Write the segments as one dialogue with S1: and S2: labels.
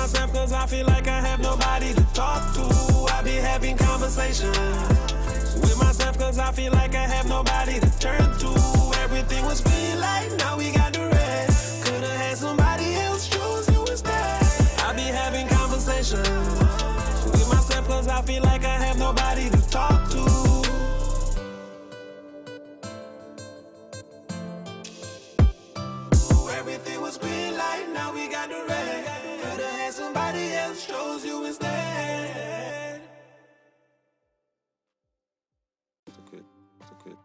S1: myself cause I feel like I have nobody to talk to. I be having conversations with myself cause I feel like I have nobody to turn to. Everything was green light, now we got the red. Could've had somebody else, chose you instead. I be having conversations with myself cause I feel like I have nobody to talk to. Everything was green light, now we got the red. Could've had somebody else, chose you instead. It's okay.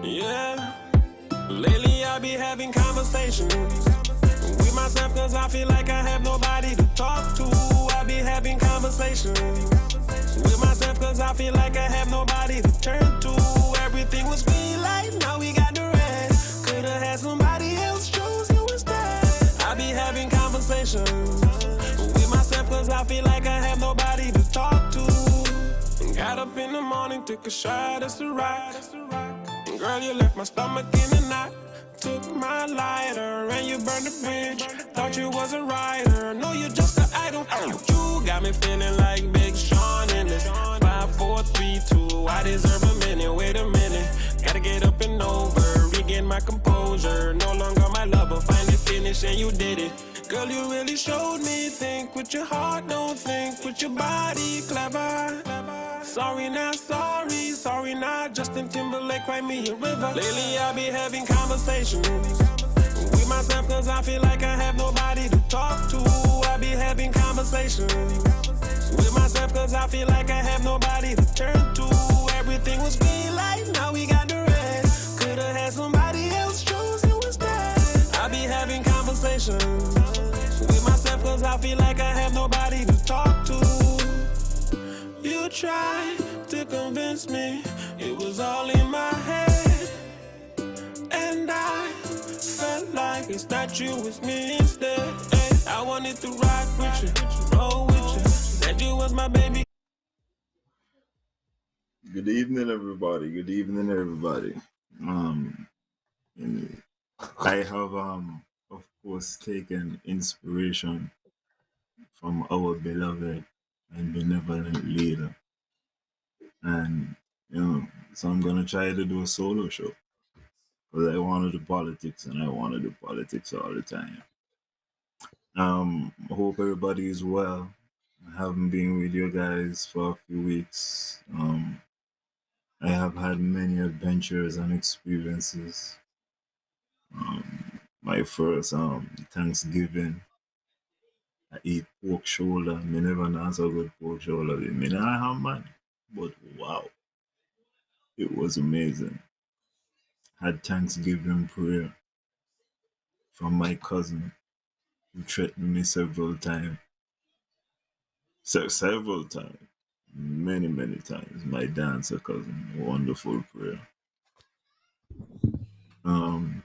S1: Yeah, lately I be having conversations with myself cause I feel like I have nobody to talk to. I be having conversations with myself cause I feel like I have nobody to turn to. Everything was green light, now we got the red. Could've had somebody else, chose you instead. I be having conversations with myself cause I feel like I have nobody to talk to. Got up in the morning, took a shot at the rock. Girl, you left my stomach in a knot. Took my lighter and you burned the bridge. Thought you was a writer, no, you're just an idol. You got me feeling like Big Sean in this 5, 4, 3, 2. I deserve a minute, wait a minute. Gotta get up and over, regain my composure. No longer my lover, finally finished and you did it. Girl, you really showed me, think with your heart, don't think with your body, clever. Sorry not sorry, sorry not Justin Timberlake, write me a river. Lately I be having conversations with myself cause I feel like I have nobody to talk to. I be having conversations with myself cause I feel like I have nobody to turn to. Everything was green light, now we got the red. Could've had somebody else, chose you instead. I be having conversations with myself cause I feel like I have nobody to talk to. You tried to convince me it was all in my head, and I felt like it's not you, it's me instead. Hey, I wanted to rock with you, roll with you, said you was my baby.
S2: Good evening, everybody. Good evening, everybody. And I have, of course, taken inspiration from our beloved and benevolent leader, and so I'm gonna try to do a solo show because I want to do politics, and I want to do politics all the time. I hope everybody is well. I haven't been with you guys for a few weeks. I have had many adventures and experiences. My first Thanksgiving, I eat pork shoulder. Me never know so good pork shoulder. Me not have man, but wow, it was amazing. Had Thanksgiving prayer from my cousin who threatened me several times. Several times. Many times. My dancer cousin, wonderful prayer. Um,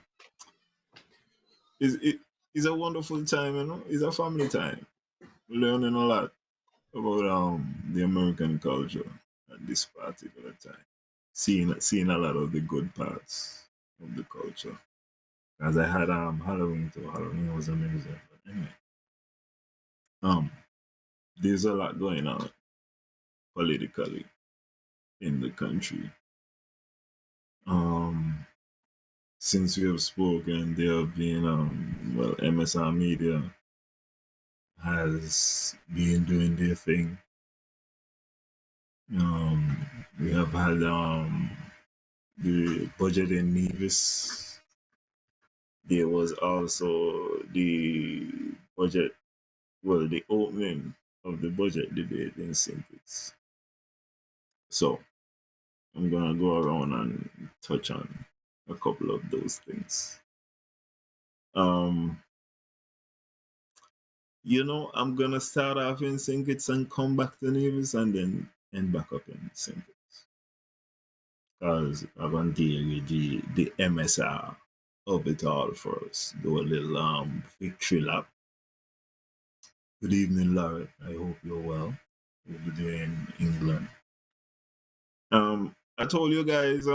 S2: it's a wonderful time, It's a family time. Learning a lot about the American culture at this particular time. Seeing a lot of the good parts of the culture. As I had Halloween too. Halloween was amazing. But anyway, um, there's a lot going on politically in the country. Um, since we have spoken, there have been MSR Media has been doing their thing. We have had the budget in Nevis. There was also the budget, the opening of the budget debate in St. Kitts. So I'm gonna go around and touch on a couple of those things. I'm gonna start off in St. Kitts and come back to Nevis and then end back up in St. Kitts. Because I want to the MSR of it all first. Do a little victory lap. Good evening, Larry. I hope you're well over there in England. I told you guys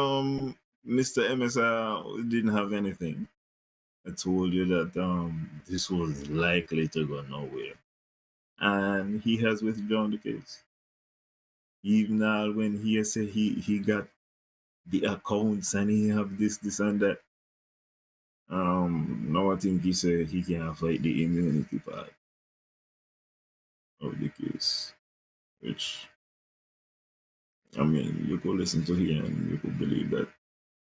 S2: Mr. MSR didn't have anything. I told you that this was likely to go nowhere. And he has withdrawn the case. Even now when he said he got the accounts and he have this and that. Now I think he said he can fight the immunity part of the case. Which I mean you could listen to him and you could believe that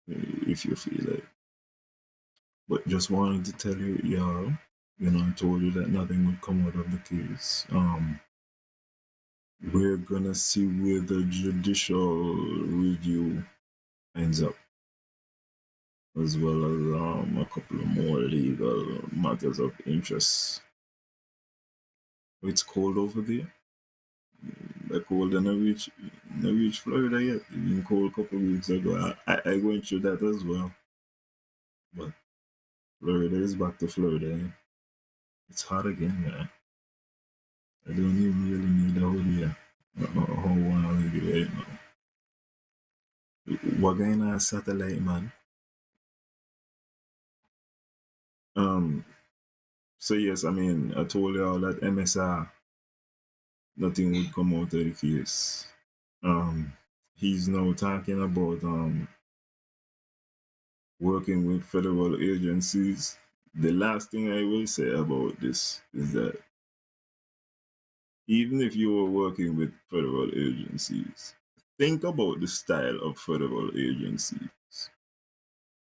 S2: if you feel like. But just wanted to tell you, y'all, I told you that nothing would come out of the case. We're gonna see where the judicial review ends up, as well as a couple of more legal matters of interest. It's cold over there. The cold and I reach Florida yet. It's been cold a couple of weeks ago. I went through that as well. But Florida is back to Florida. Eh? It's hot again, yeah. I don't even really need a hoodie. How want to do right now. What going on satellite, man? So yes, I mean, I told y'all that MSR, nothing would come out of the case. He's now talking about working with federal agencies. The last thing I will say about this is that even if you were working with federal agencies, think about the style of federal agencies.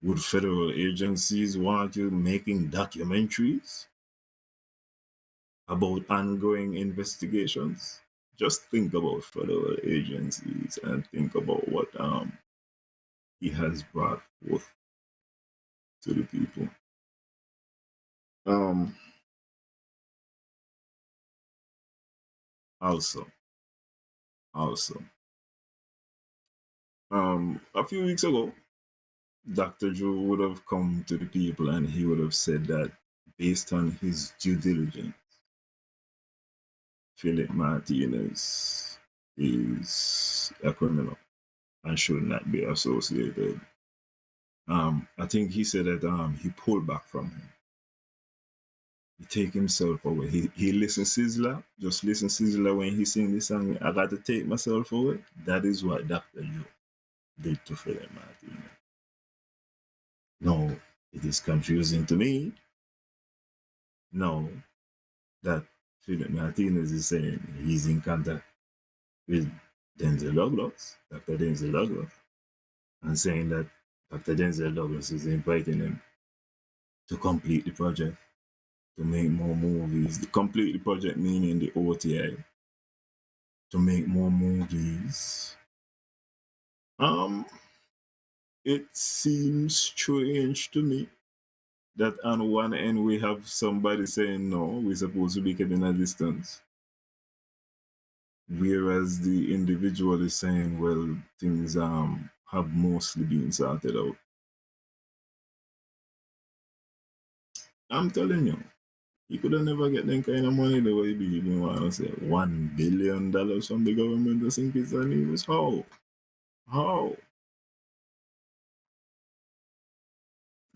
S2: Would federal agencies want you making documentaries about ongoing investigations? Just think about federal agencies and think about what he has brought forth to the people. Um, also, a few weeks ago, Dr. Joe would have come to the people and he would have said that based on his due diligence, Philip Martinez is a criminal and should not be associated. I think he said that he pulled back from him. He take himself away. He listens Sizzler, just listen Sizzler when he sing this song, I got to take myself away. That is what Dr. Joe did to Philip Martinez. No, it is confusing to me. No, that Philip Martinez is saying he's in contact with Denzel Douglas, Dr. Denzel Douglas, and saying that Dr. Denzel Douglas is inviting him to complete the project, to make more movies. The complete the project meaning the OTI, to make more movies. It seems strange to me that on one end we have somebody saying no, we're supposed to be keeping a distance. Whereas the individual is saying, well, things have mostly been sorted out. I'm telling you, you could have never get them kind of money the way you even want to say $1 billion from the government to think it's a news. How? How?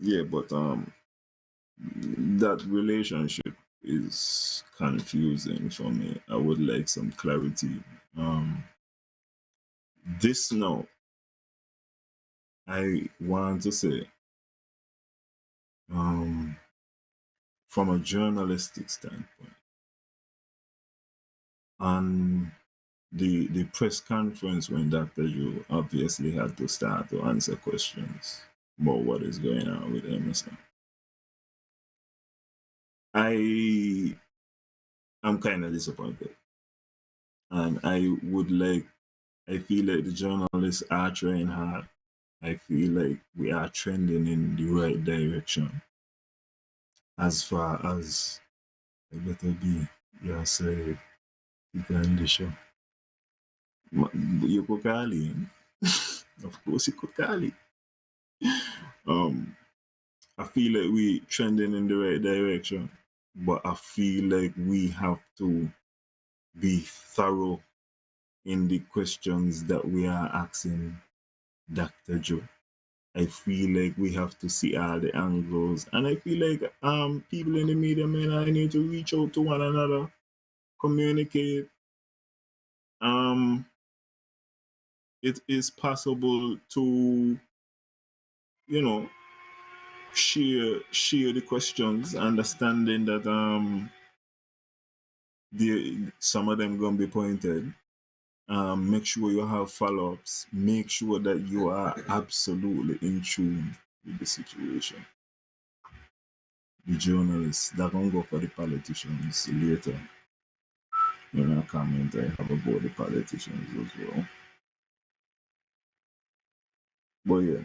S2: Yeah, but that relationship is confusing for me. I would like some clarity. This now, I want to say, from a journalistic standpoint, and the press conference when Dr. Joe obviously had to start to answer questions about what is going on with Emerson. I am kind of disappointed. And I feel like the journalists are trying hard. I feel like we are trending in the right direction. As far as I better be, yeah, say, you can the show. You could call him. Of course, you could call it. I feel like we trending in the right direction, but I feel like we have to be thorough in the questions that we are asking Dr. Joe. I feel like we have to see all the angles, and I feel like people in the media man, I need to reach out to one another, communicate. Um, it is possible to, you know, share the questions, understanding that some of them gonna be pointed. Make sure you have follow-ups. Make sure that you are absolutely in tune with the situation. The journalists that gonna go for the politicians later. In a comment I have about the politicians as well. But yeah,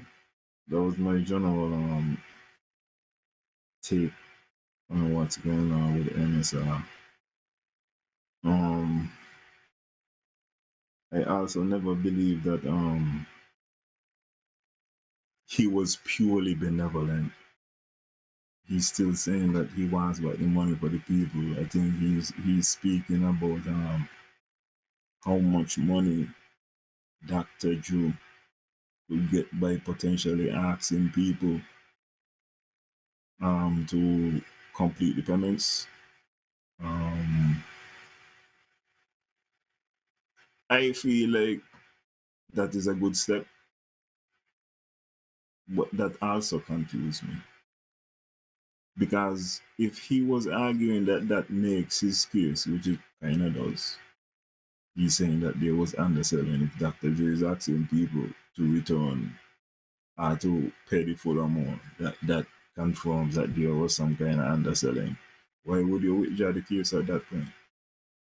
S2: that was my general take on what's going on with MSR. Um, I also never believed that he was purely benevolent. He's still saying that he wants about the money for the people. I think he's speaking about how much money Dr. Drew will get by potentially asking people to complete the payments. I feel like that is a good step, but that also confused me. Because if he was arguing that that makes his case, which it kind of does, he's saying that there was underselling. If Dr. J is asking people to return or to pay the full amount, that confirms that there was some kind of underselling. Why would you withdraw the case at that point?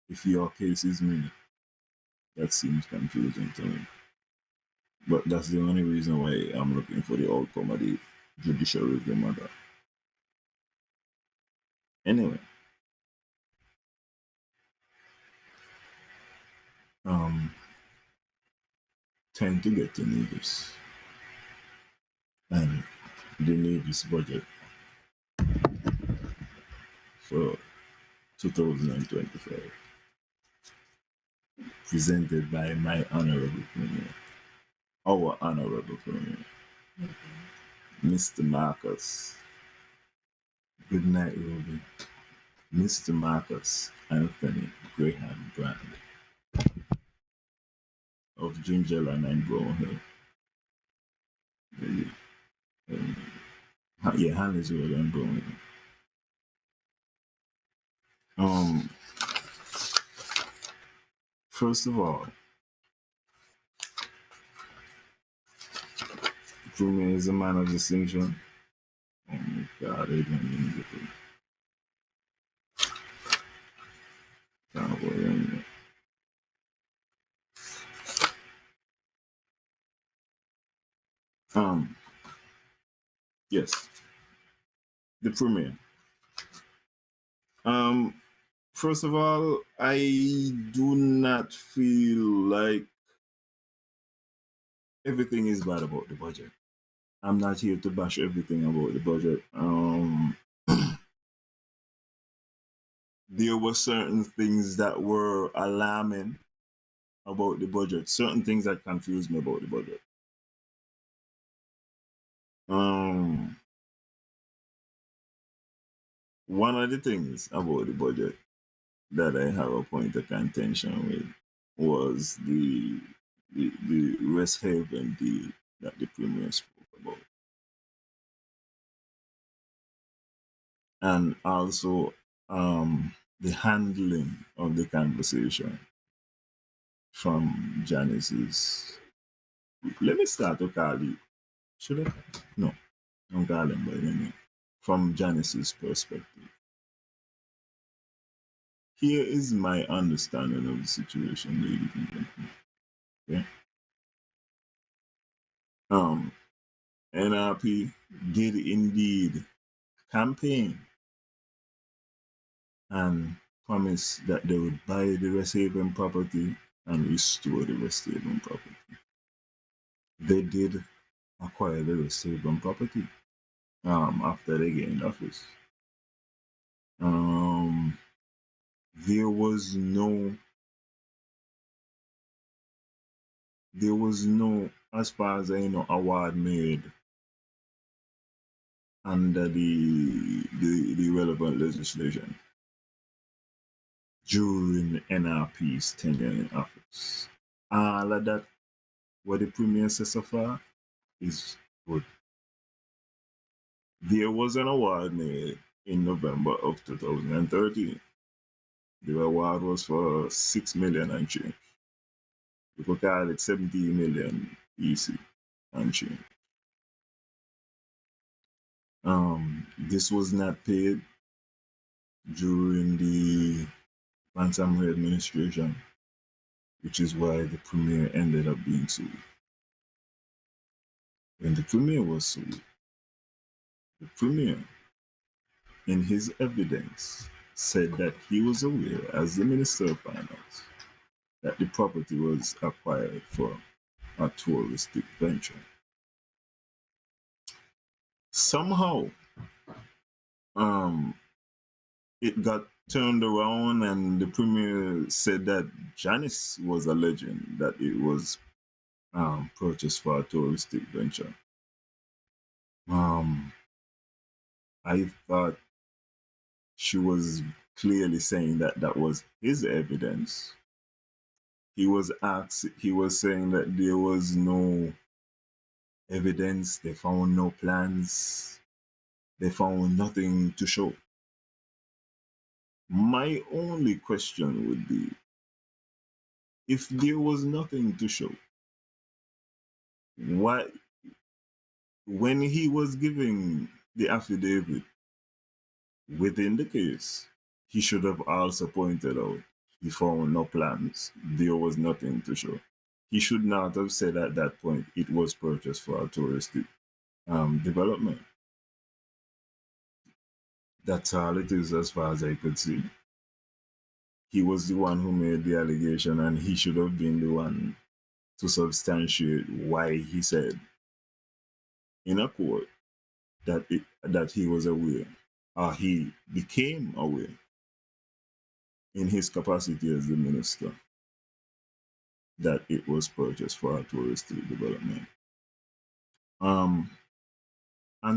S2: If your case is made, that seems confusing to me. But that's the only reason why I'm looking for the outcome of the judicial review matter. Anyway, um, time to get to Nevis and the Nevis budget for 2025, presented by my honorable premier, our honorable premier, Mr. Marcus. Good night, Ruby. Mr. Marcus Anthony Graham Brand of Gingerland and Brown Hill. Yeah, Hannesville and Brown Hill. First of all, Premier is a man of distinction. Oh my God, I don't even get it. Yes, the Premier. First of all, I do not feel like everything is bad about the budget. I'm not here to bash everything about the budget. There were certain things that were alarming about the budget, certain things that confused me about the budget. One of the things about the budget that I have a point of contention with was the West Haven deal that the Premier spoke about. And also the handling of the conversation from Janice's. Let me start to call you. Should I? No, don't call him by the name. From Janice's perspective. Here is my understanding of the situation, ladies and gentlemen. Okay. NRP did indeed campaign and promise that they would buy the West Haven property and restore the West Haven property. They did acquire the West Haven property after they gained office. There was no, as far as I know, award made under the relevant legislation during NRP's tenure in office. All of that, what the Premier says so far, is good. There was an award made in November of 2013. The award was for 6 million and change. You could call it 70 million EC and change. This was not paid during the Bantamway administration, which is why the Premier ended up being sued. When the Premier was sued, the Premier, in his evidence, said that he was aware, as the Minister of Finance, that the property was acquired for a touristic venture. Somehow, it got turned around, and the Premier said that Janice was alleging that it was purchased for a touristic venture. I thought she was clearly saying that that was his evidence. He was saying that there was no evidence, they found no plans, they found nothing to show. My only question would be, if there was nothing to show, why, when he was giving the affidavit within the case, he should have also pointed out he found no plans, there was nothing to show. He should not have said at that point it was purchased for a touristic development. That's all it is as far as I could see. He was the one who made the allegation, and he should have been the one to substantiate why he said in a court that he was aware, or he became aware in his capacity as the minister, that it was purchased for a touristic development. On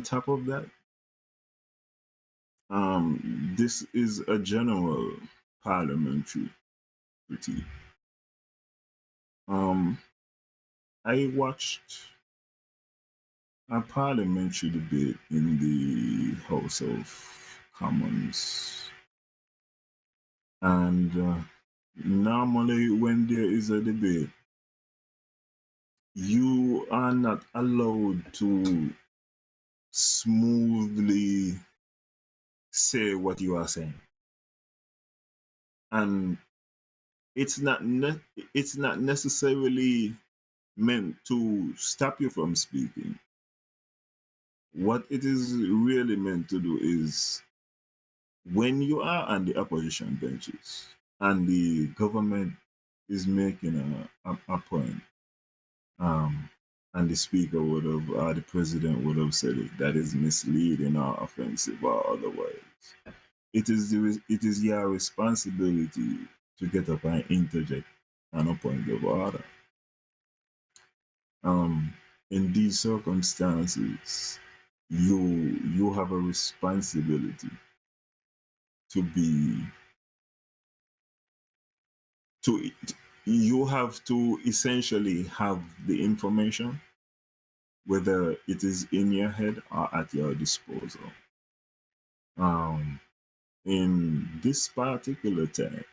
S2: top of that, this is a general parliamentary critique. I watched a parliamentary debate in the House of Commons, and normally when there is a debate, you are not allowed to smoothly say what you are saying, and it's not necessarily meant to stop you from speaking. What it is really meant to do is, when you are on the opposition benches and the government is making a point, and the speaker would have, or the president would have said it, that is misleading or offensive or otherwise, it is your responsibility to get up and interject on a point of order. In these circumstances, you have a responsibility to be to you have to essentially have the information, whether it is in your head or at your disposal. In this particular time,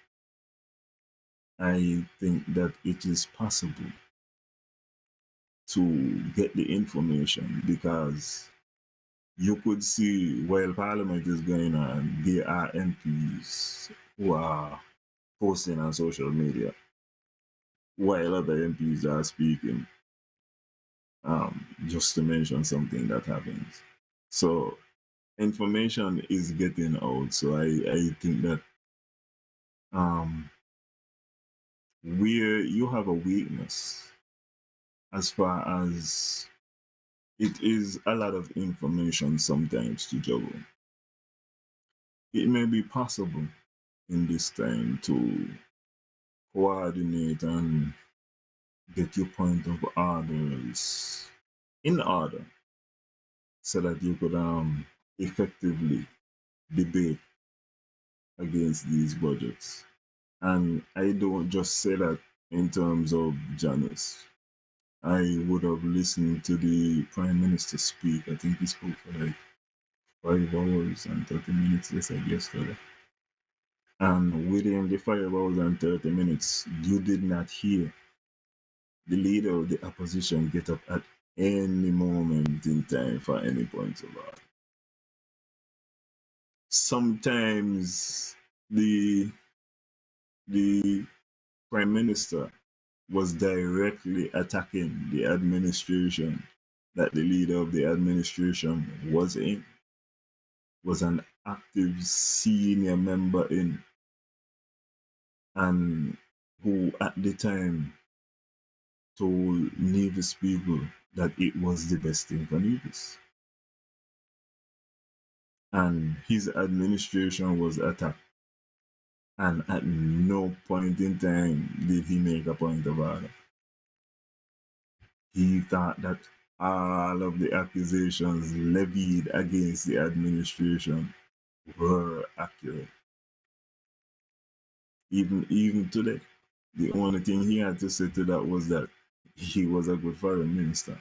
S2: I think that it is possible to get the information, because you could see while Parliament is going on, there are MPs who are posting on social media while other MPs are speaking, just to mention something that happens. So information is getting out. So I think that where you have a weakness, as far as it is a lot of information sometimes to juggle, it may be possible in this time to coordinate and get your point of orders in order so that you could effectively debate against these budgets. And I don't just say that in terms of Janice. I would have listened to the Prime Minister speak. I think he spoke for like 5 hours and 30 minutes, they said yesterday. And within the 5 hours and 30 minutes, you did not hear the leader of the opposition get up at any moment in time for any point of order. Sometimes the Prime Minister was directly attacking the administration that the leader of the administration was in, was an active senior member in, and who at the time told Nevis people that it was the best thing for Nevis. And his administration was attacked. And at no point in time did he make a point of order. He thought that all of the accusations levied against the administration were accurate. Even today, the only thing he had to say to that was that he was a good foreign minister.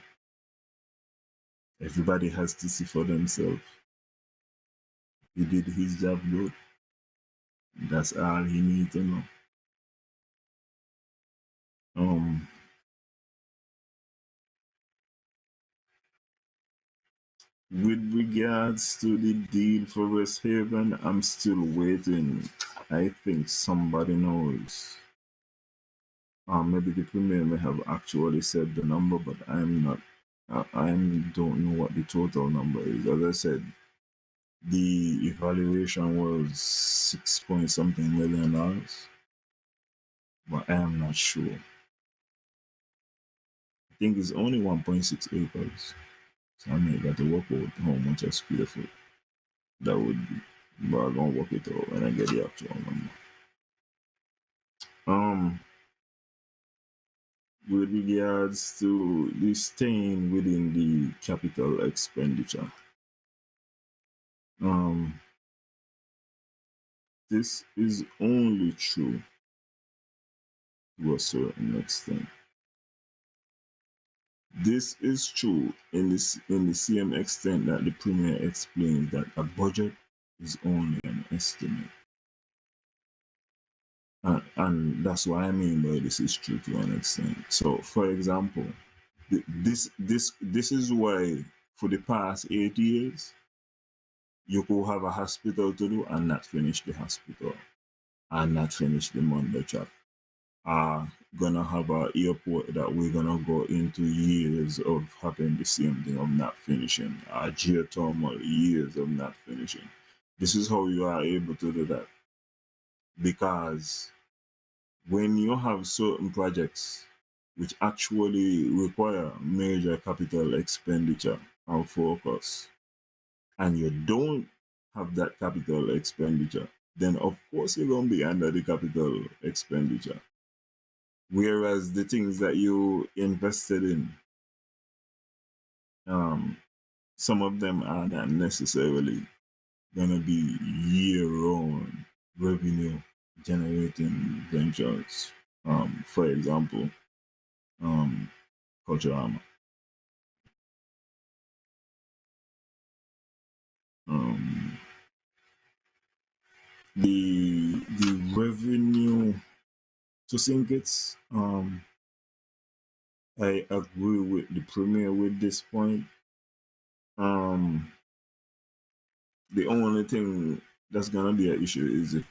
S2: Everybody has to see for themselves. He did his job good. That's all he needs to know. With regards to the deal for West Haven, I'm still waiting. I think somebody knows. Maybe the premier may have actually said the number, but I'm not. I don't know what the total number is. As I said, the evaluation was 6 point something million, but I am not sure. I think it's only 1.6 acres. So I may got to work out how much a square foot that would be. But I'm gonna work it out when I get the actual number. With regards to the staying within the capital expenditure, this is only true to a certain extent. This is true in the same extent that the Premier explains that a budget is only an estimate. And that's what I mean by this is true to an extent. So, for example, this is why for the past 8 years, you could have a hospital to do and not finish the hospital and not finish the Monday track. Gonna have an airport that we're gonna go into years of having the same thing of not finishing. Geothermal, years of not finishing. This is how you are able to do that. Because when you have certain projects which actually require major capital expenditure and focus, and you don't have that capital expenditure, then of course you're going to be under the capital expenditure. Whereas the things that you invested in, some of them are not necessarily going to be year-round revenue generating ventures. For example, Culturama. The revenue to Sinkits, I agree with the Premier with this point. The only thing that's gonna be an issue is if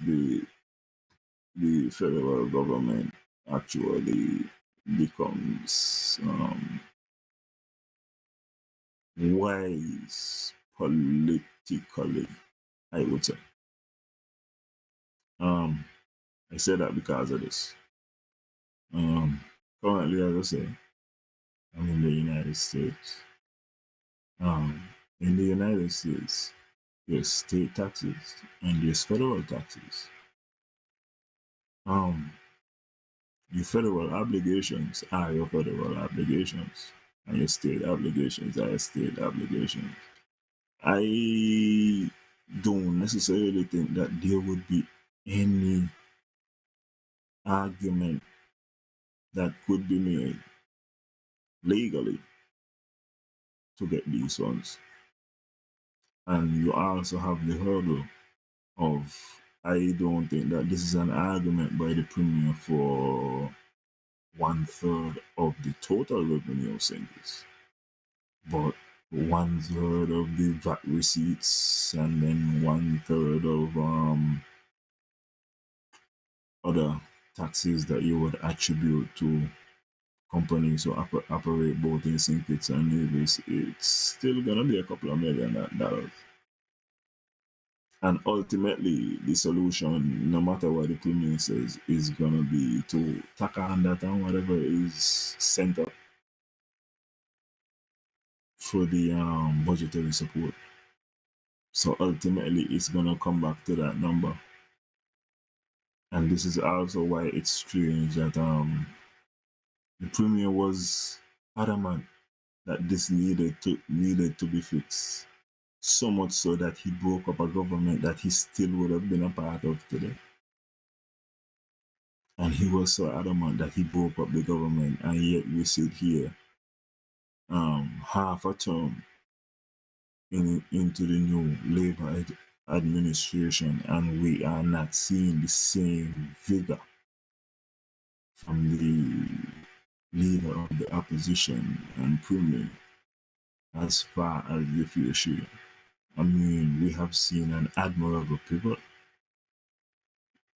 S2: the federal government actually becomes wise politically, I would say. I say that because of this. Currently, as I say, I'm in the United States. In the United States, there's state taxes and there's federal taxes. Your federal obligations are your federal obligations, and your state obligations are your state obligations. I don't necessarily think that there would be any argument that could be made legally to get these funds. And you also have the hurdle of, I don't think that this is an argument by the Premier for 1/3 of the total revenue of singles, but 1/3 of the VAT receipts, and then 1/3 of other taxes that you would attribute to companies who operate both in St. Kitts and Nevis. It's still gonna be a couple of $1 million. And ultimately, the solution, no matter what the Premier says, is gonna be to tack on that and whatever is sent up for the budgetary support. So ultimately, it's gonna come back to that number. And this is also why it's strange that the Premier was adamant that this needed to be fixed. So much so that he broke up a government that he still would have been a part of today. And he was so adamant that he broke up the government, and yet we sit here half a term into the new Labour administration, and we are not seeing the same vigor from the leader of the opposition and Premier as far as the future. I mean, we have seen an admirable pivot.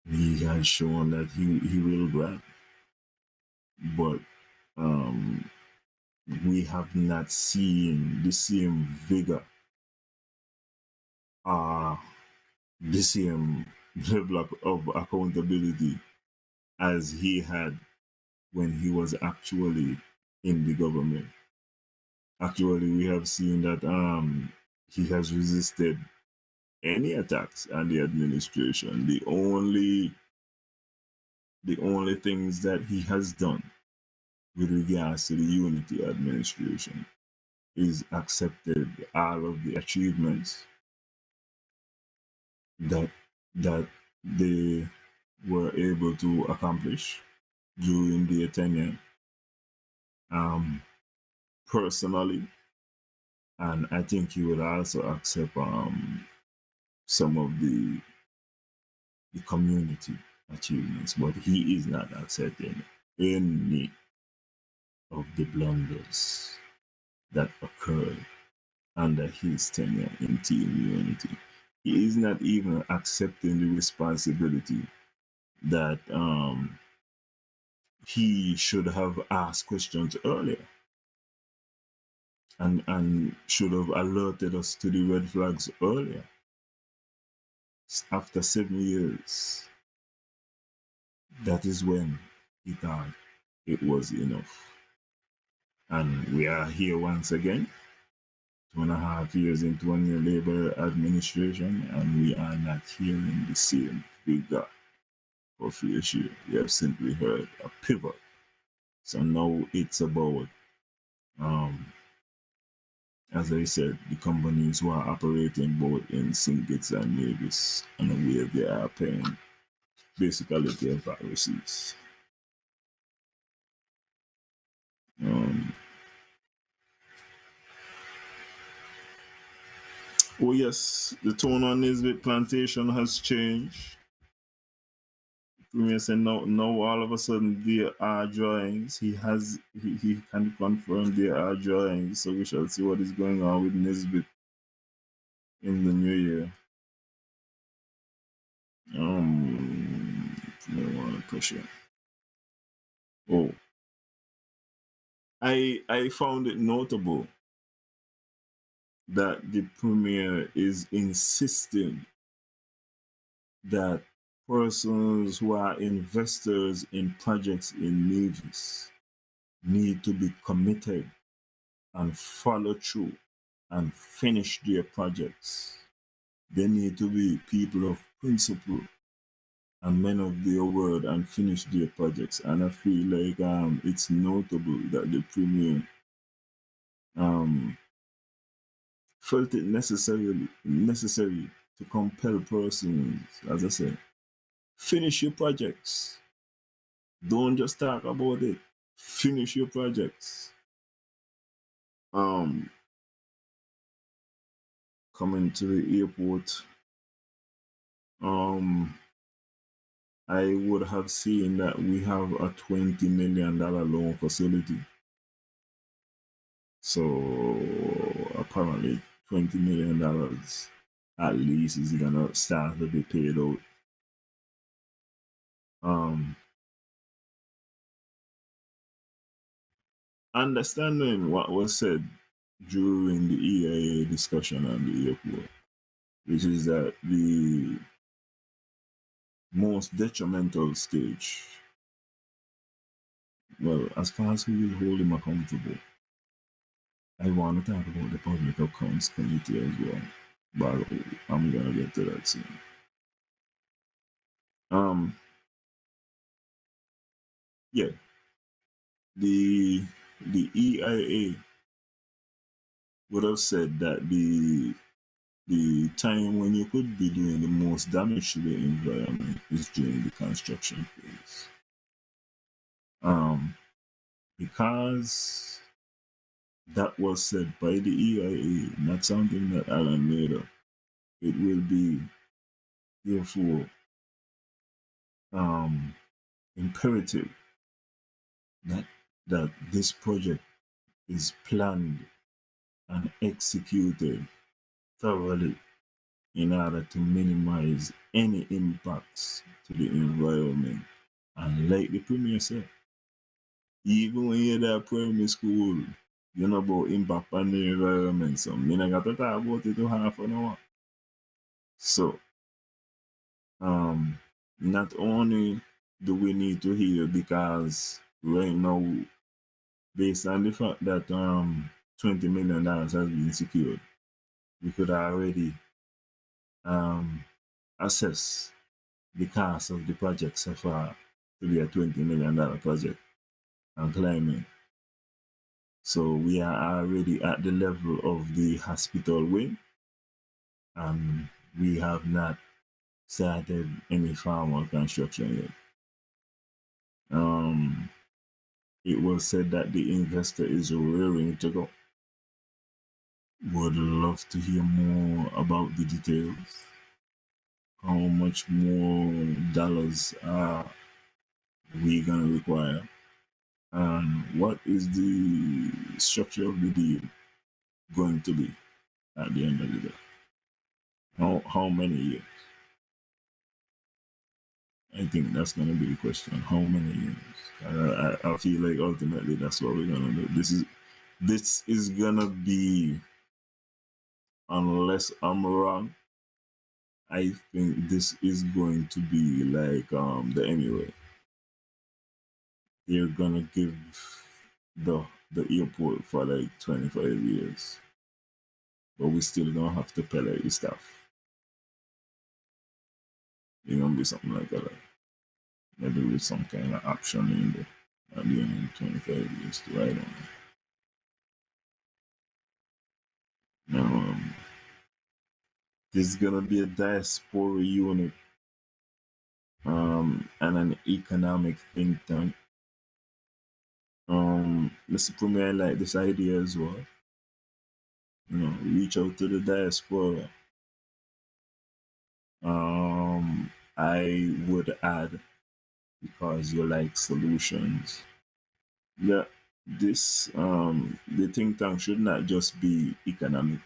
S2: He has shown that he will grab, but we have not seen the same vigor, the same level of accountability as he had when he was actually in the government. Actually, we have seen that he has resisted any attacks on the administration. The only things that he has done with regards to the unity administration is accepted all of the achievements that they were able to accomplish during their tenure personally, and I think he would also accept some of the community achievements, but he is not accepting any of the blunders that occurred under his tenure in Team Unity. He is not even accepting the responsibility that he should have asked questions earlier and should have alerted us to the red flags earlier. After 7 years, that is when he thought it was enough. And we are here once again, 2.5 years into a new Labour administration, and we are not hearing the same vigor of issue. We have simply heard a pivot. So now it's about, as I said, the companies who are operating both in St. Kitts and Nevis, and where they are paying basically their VAT receipts. Oh yes, the tone on Nisbet plantation has changed. Premier said now all of a sudden there are drawings. He can confirm there are drawings, so we shall see what is going on with Nisbet in the new year. I want to push it. Oh, I found it notable that the Premier is insisting that persons who are investors in projects in Nevis need to be committed and follow through and finish their projects. They need to be people of principle and men of their word and finish their projects. And I feel like it's notable that the Premier felt it necessary to compel persons, as I said, finish your projects. Don't just talk about it. Finish your projects. Um, Coming to the airport, I would have seen that we have a $20 million loan facility. So apparently $20 million at least is gonna start to be paid out. Um, Understanding what was said during the EIA discussion on the airport, which is that the most detrimental stage, well, as far as we will hold him accountable, I want to talk about the Public Accounts Committee as well, but I'm gonna get to that soon. Um, yeah, the EIA would have said that the time when you could be doing the most damage to the environment is during the construction phase. Because that was said by the EIA, not something that Alan made up. It will be therefore imperative that this project is planned and executed thoroughly in order to minimize any impacts to the environment. And like the Premier said, even when you're at primary school, you know about impact on the environment. So I not got to talk about it to half an hour. So not only do we need to hear, because right now, based on the fact that $20 million has been secured, we could already assess the cost of the project so far to be a $20 million project and climbing. So we are already at the level of the hospital wing, and we have not started any formal construction yet. It was said that the investor is raring to go. Would love to hear more about the details. How much more dollars are we gonna require? And what is the structure of the deal going to be at the end of the day? How many years? I think that's going to be the question. How many years? I feel like ultimately that's what we're going to do. This is going to be, unless I'm wrong, I think this is going to be like the Emirates. They're going to give the airport for like 25 years. But we still going to have to pay like the stuff. It's going to be something like that. Maybe with some kind of option in there at the end of 25 years to ride on it. There's gonna be a diaspora unit and an economic think tank. Mr. Premier, I like this idea as well. Reach out to the diaspora. I would add, because you like solutions, that this the think tank should not just be economic.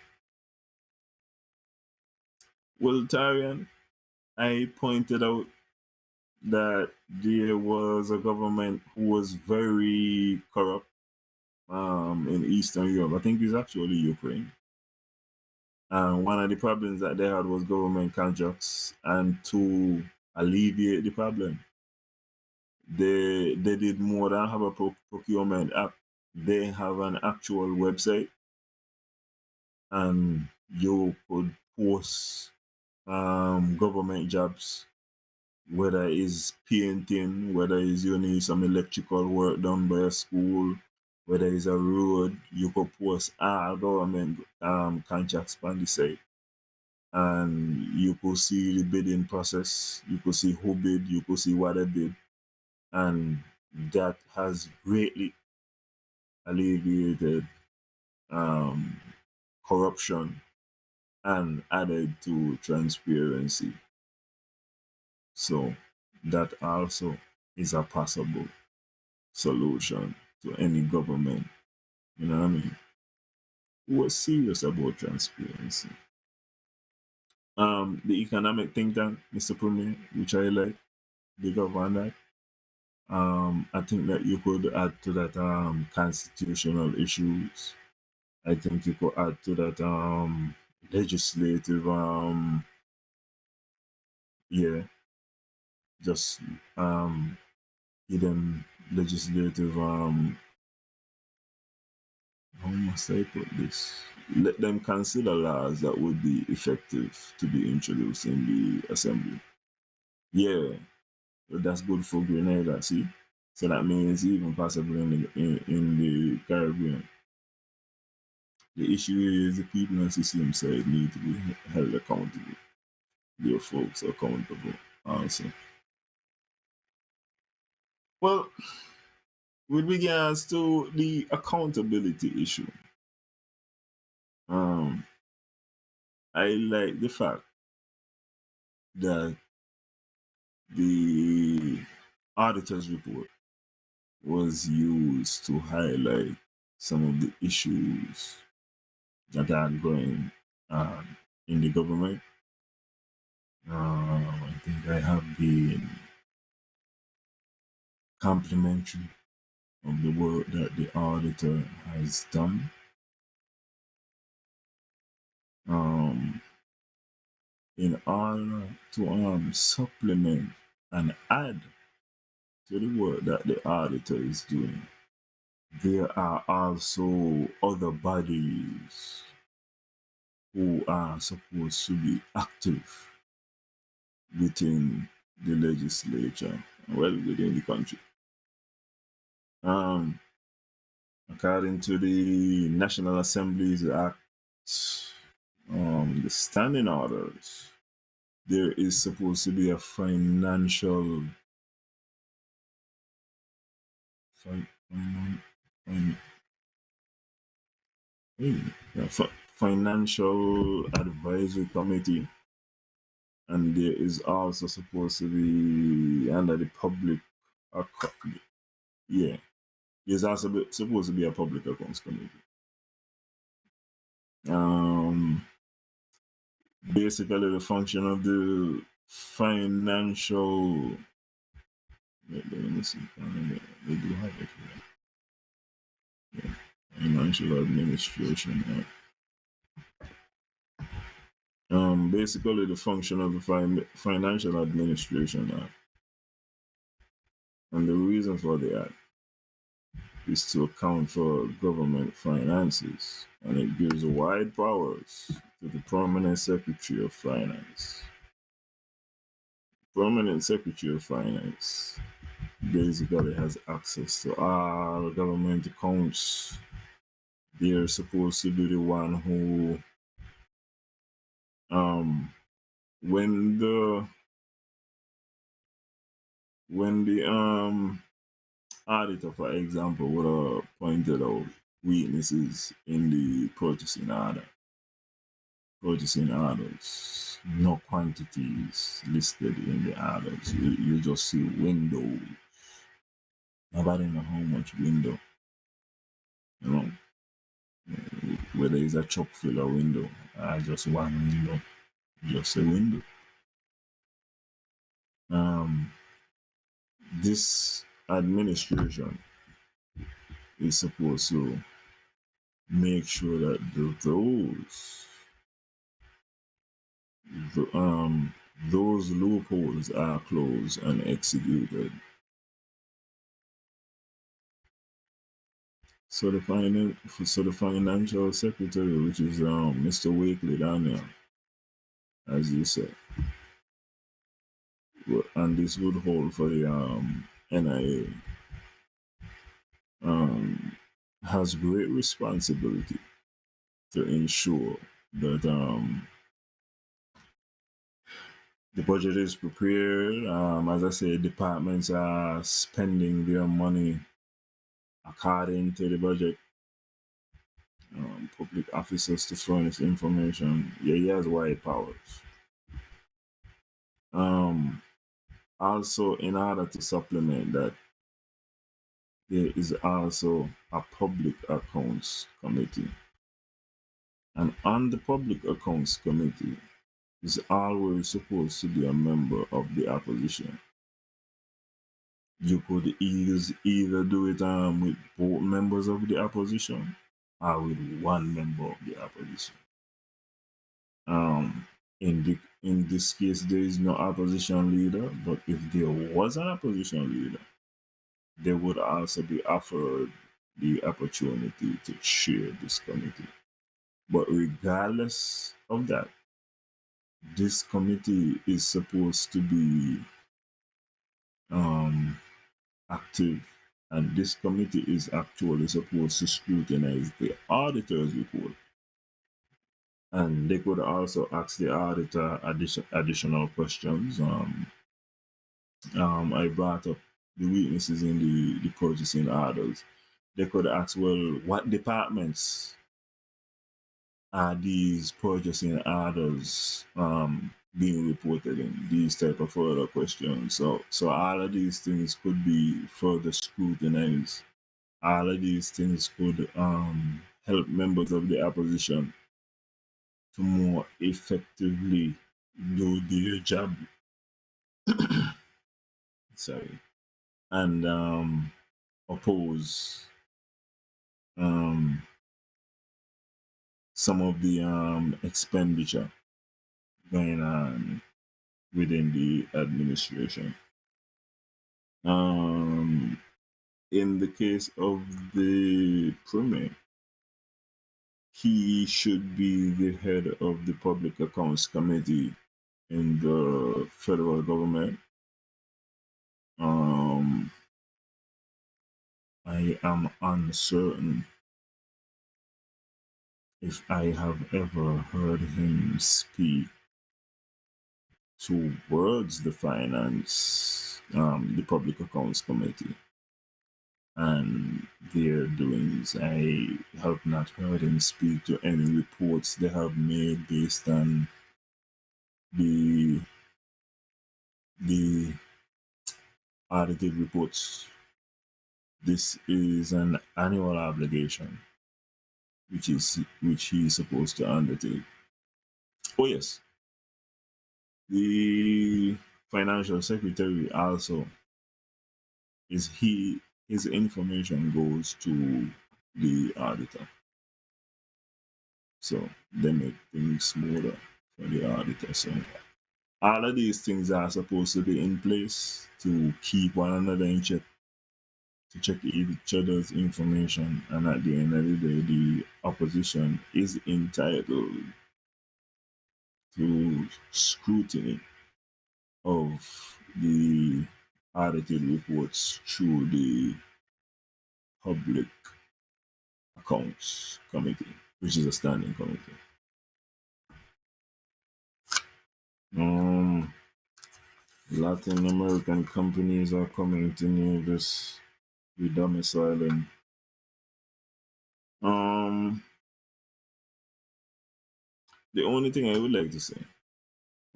S2: Well, Tarian, I pointed out that there was a government who was very corrupt in Eastern Europe. I think it's actually Ukraine. And one of the problems that they had was government contracts. And to alleviate the problem, they did more than have a procurement app. They have an actual website, and you could post government jobs, whether it's painting, whether it's you need some electrical work done by a school, Whether it's a road, you could post all government contracts on the site, and you could see the bidding process, you could see who bid, you could see what they bid, and that has greatly alleviated um, corruption and added to transparency. So that also is a possible solution to any government. You know what I mean? Who are serious about transparency. The economic think tank, Mr. Premier, which I like, big up on that. I think that you could add to that constitutional issues. I think you could add to that legislative yeah, just give them legislative how must I put this? Let them consider laws that would be effective to be introduced in the assembly. Yeah, that's good for Grenada, see? So that means even possible in the Caribbean. The issue is the people on system side need to be held accountable. Their folks accountable also. Well, with regards to the accountability issue, um, I like the fact that the auditor's report was used to highlight some of the issues that are going on in the government. I think I have been complimentary of the work that the auditor has done. Um, in order to supplement and add to the work that the auditor is doing, there are also other bodies who are supposed to be active within the legislature, well, within the country. Um, According to the National Assembly's Act, the standing orders, there is supposed to be a financial fin, fin, financial advisory committee, and there is also supposed to be under the public, yeah, there's also supposed to be a public accounts committee. Basically, the function of the financial. Let me see. They do have it here. Yeah. Financial administration. Basically, the function of the financial administration act, and the reason for the act is to account for government finances, and it gives wide powers to the permanent secretary of finance. Permanent secretary of finance basically has access to all government accounts. They're supposed to be the one who, when the auditor, for example, would have pointed out weaknesses in the purchasing orders, no quantities listed in the orders. You just see windows. Nobody know how much window. You know, whether it's a chock full of window or just one window, just a window. This administration is supposed to make sure that those loopholes are closed and executed. So the financial secretary, which is Mr. Wakely Daniel, as you said, and this would hold for the NIA. has great responsibility to ensure that the budget is prepared. As I say, departments are spending their money according to the budget. Public officers to furnish information. Yeah, he has wide powers. Also, in order to supplement that, there is also a public accounts committee. And on the public accounts committee is always supposed to be a member of the opposition. You could either do it with both members of the opposition or with one member of the opposition. Um, in this case, there is no opposition leader, but if there was an opposition leader, they would also be offered the opportunity to chair this committee. But regardless of that, this committee is supposed to be active, and this committee is actually supposed to scrutinize the auditor's report. And they could also ask the auditor additional questions. I brought up the weaknesses in the purchasing orders. They could ask, well, what departments are these purchasing orders being reported in? These type of further questions. So all of these things could be further scrutinized. All of these things could help members of the opposition to more effectively do their job. Sorry, and oppose um, some of the expenditure going on within the administration. Um, in the case of the premier, he should be the head of the Public Accounts Committee in the federal government. I am uncertain if I have ever heard him speak towards the finance, the Public Accounts Committee and their doings. I have not heard him speak to any reports they have made based on the the audited reports. This is an annual obligation which he is supposed to undertake. Oh yes, the financial secretary also his information goes to the auditor. So they make things smoother for the auditor. So all of these things are supposed to be in place to keep one another in check, to check each other's information, and at the end of the day, the opposition is entitled to scrutiny of the audited reports through the Public Accounts Committee, which is a standing committee. Latin American companies are coming to near this redomiciling. The only thing I would like to say,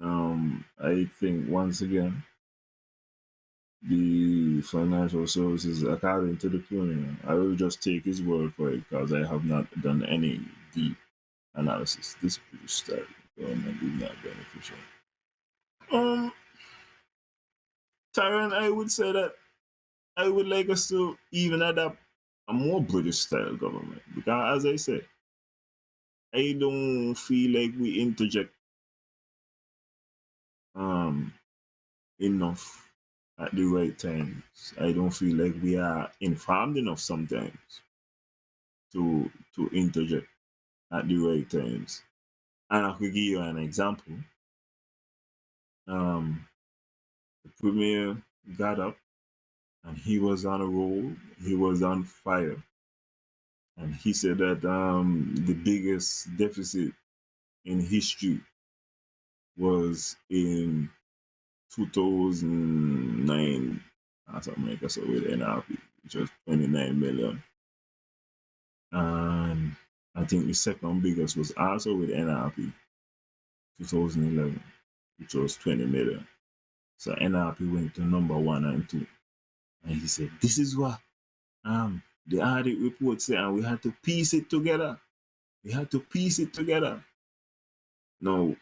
S2: I think once again, the financial services, according to the premier, I will just take his word for it because I have not done any deep analysis. This British style government is not beneficial. Um, Tyron, I would say that I would like us to even adopt a more British style government because, as I said, I don't feel like we interject um, enough at the right times. I don't feel like we are informed enough sometimes to interject at the right times. And I could give you an example. Um, the premier got up and he was on a roll. He was on fire. And he said that the biggest deficit in history was in 2009, something like that, so with NRP, which was 29 million. And I think the second biggest was also with NRP, 2011, which was 20 million. So NRP went to number 1 and 2. And he said, this is what the audit report said, and we had to piece it together. We had to piece it together. No,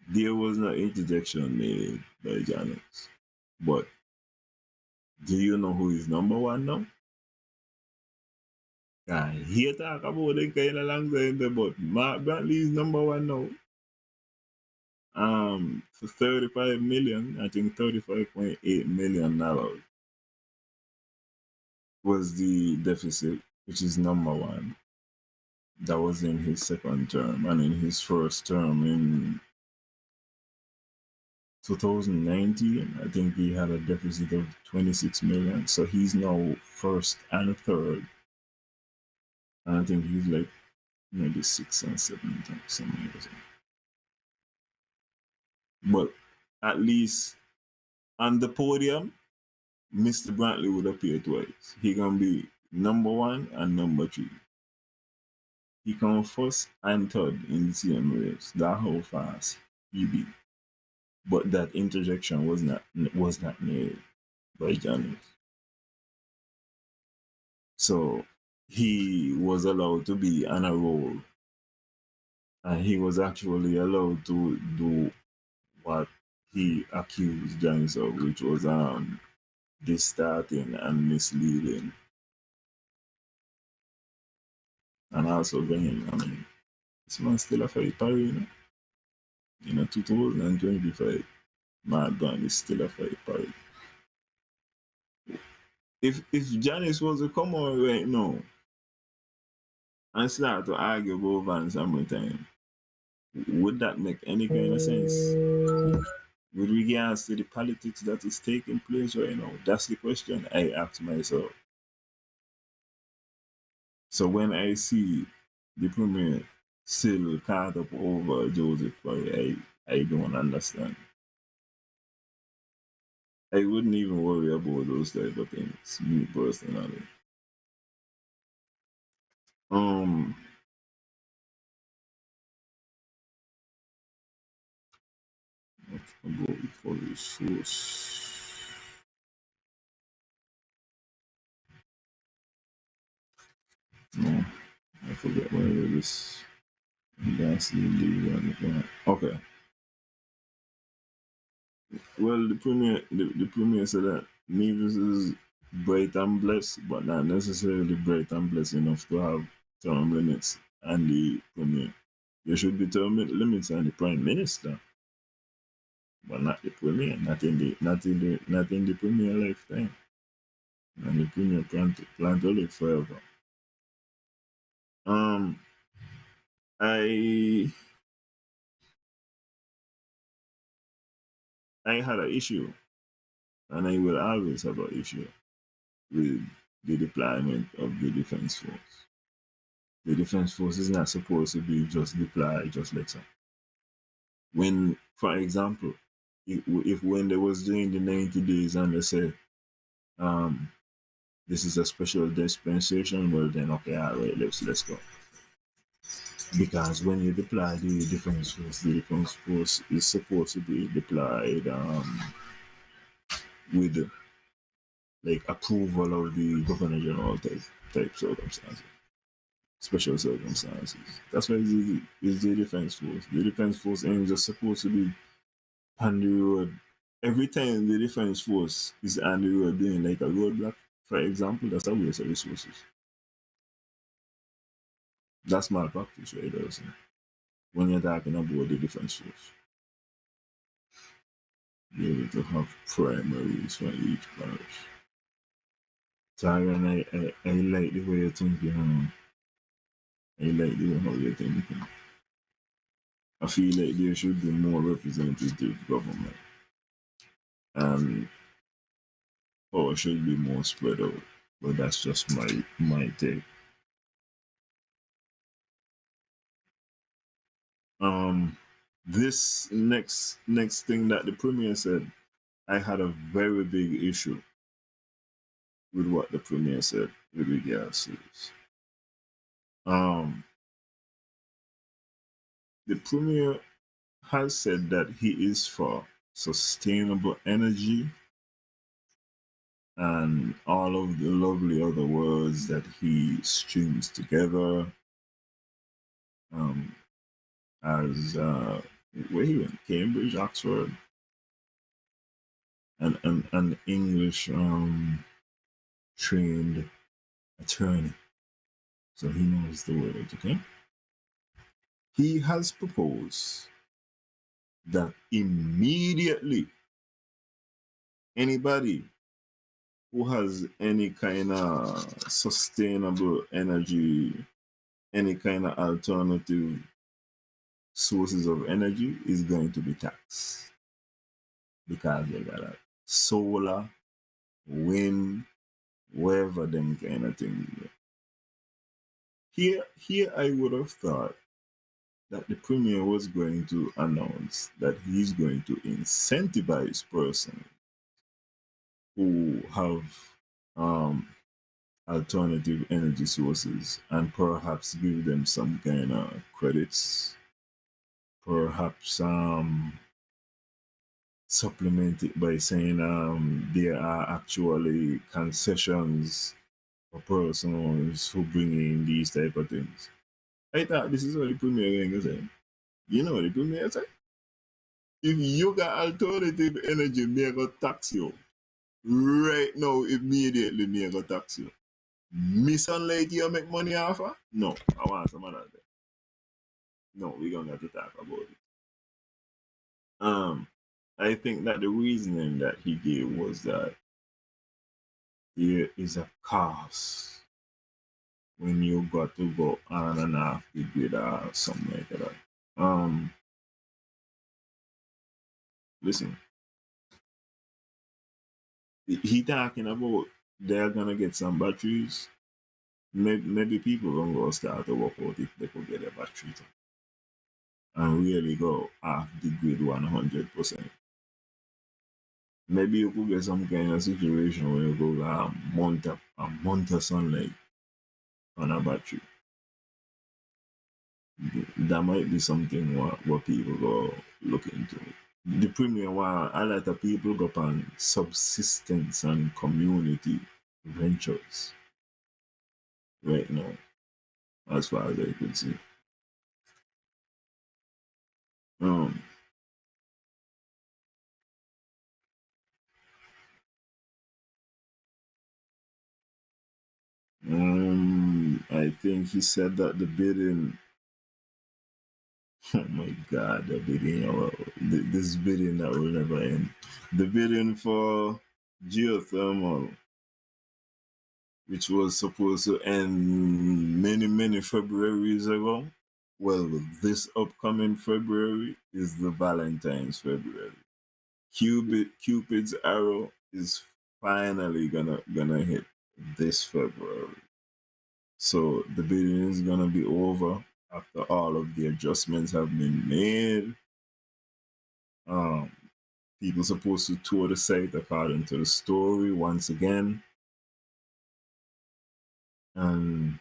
S2: there was no interjection made by Janice. But do you know who is number 1 now? He talk about the kind of long time, but Mark Brantley is number 1 now. For 35 million, I think $35.8 million was the deficit, which is number 1. That was in his second term, and in his first term in 2019, I think he had a deficit of 26 million. So he's now first and third. And I think he's like maybe 6th and 7th or something like that. But at least on the podium, Mr. Brantley would appear twice. He gonna be number 1 and number 3. He come first and third in the same race. That's how fast he beat. But that interjection was not made by Janice. So he was allowed to be on a roll, and he was actually allowed to do what he accused Janice of, which was distorting and misleading. And also bringing, I mean, this man still a fight Paris, you know, 2025. Mad Gun is still a fight Paris. If Janice was to come out right now and start to argue about Van summertime, would that make any kind of sense? With regards to the politics that is taking place right now, that's the question I ask myself. So when I see the premier still caught up over Joseph Parry, I don't understand. I wouldn't even worry about those type of things, me personally. What about the police force? No, I forget where it is. That's the lead. Okay. Well, the premier said that Nevis is bright and blessed, but not necessarily bright and blessed enough to have term limits. And the premier, there should be term limits on the prime minister, but not the premier, not in the premier lifetime. And the premier plan to live forever. I had an issue, and I will always have an issue with the deployment of the defense force. The defense force is not supposed to be just deployed just like that. When, for example, if when they was doing the 90 days and they say, this is a special dispensation, well then okay, all right, let's go. Because when you deploy the defense force is supposed to be deployed with like approval of the governor general type circumstances, special circumstances. That's why it's the defense force. The defense force ain't just supposed to be on the road. Every time the defense force is on the road doing like a roadblock, for example, that's a waste of resources. That's malpractice right there, so when you're talking about the defense force. You're able to have primaries for each parish. Tyron, I like the way you're thinking. I like the way how you're thinking. I feel like there should be more representative government. And power should be more spread out. But that's just my take. This next thing that the premier said, I had a very big issue with what the premier said with regards to this. The premier has said that he is for sustainable energy and all of the lovely other words that he strings together, as where he went, Cambridge, Oxford, and an English trained attorney, so he knows the words. Okay, he has proposed that immediately anybody who has any kind of sustainable energy, any kind of alternative sources of energy is going to be taxed, because they got a solar, wind, wherever them kind of thing. Here I would have thought that the premier was going to announce that he's going to incentivize persons who have um, alternative energy sources and perhaps give them some kind of credits, perhaps supplement it by saying there are actually concessions for persons who bring in these type of things. I thought this is what the premier going to say. You know what the premier say? If you got alternative energy, me go tax you. Right now, immediately, me go tax you. Me sunlight you make money off of? No, I want some other day. No, we're gonna have to talk about it. I think that the reasoning that he gave was that there is a cost when you got to go on and off the grid or something like that. Listen, he talking about they're gonna get some batteries. Maybe people gonna go start to work out if they could get a battery and really go off the grid 100%. Maybe you could get some kind of situation where you go a month of sunlight on a battery. That might be something what people go look into. The premier want a lot of people go on subsistence and community ventures right now, as far as I could see. Um, I think he said that the bidding. Oh my God, the bidding! This bidding that will never end. The bidding for geothermal, which was supposed to end many Februaries ago. Well, this upcoming February is the Valentine's February. Cupid's arrow is finally gonna hit this February. So the bidding is gonna be over after all of the adjustments have been made. Um, People supposed to tour the site according to the story once again, and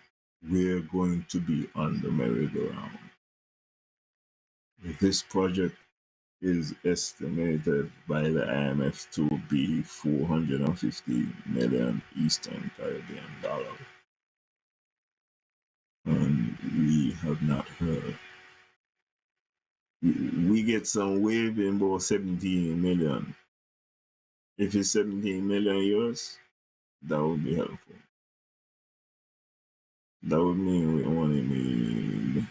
S2: we're going to be on the merry-go-round. This project is estimated by the IMF to be 450 million Eastern Caribbean dollars. And we have not heard. We get some waving about 17 million. If it's 17 million euros, that would be helpful. That would mean we only need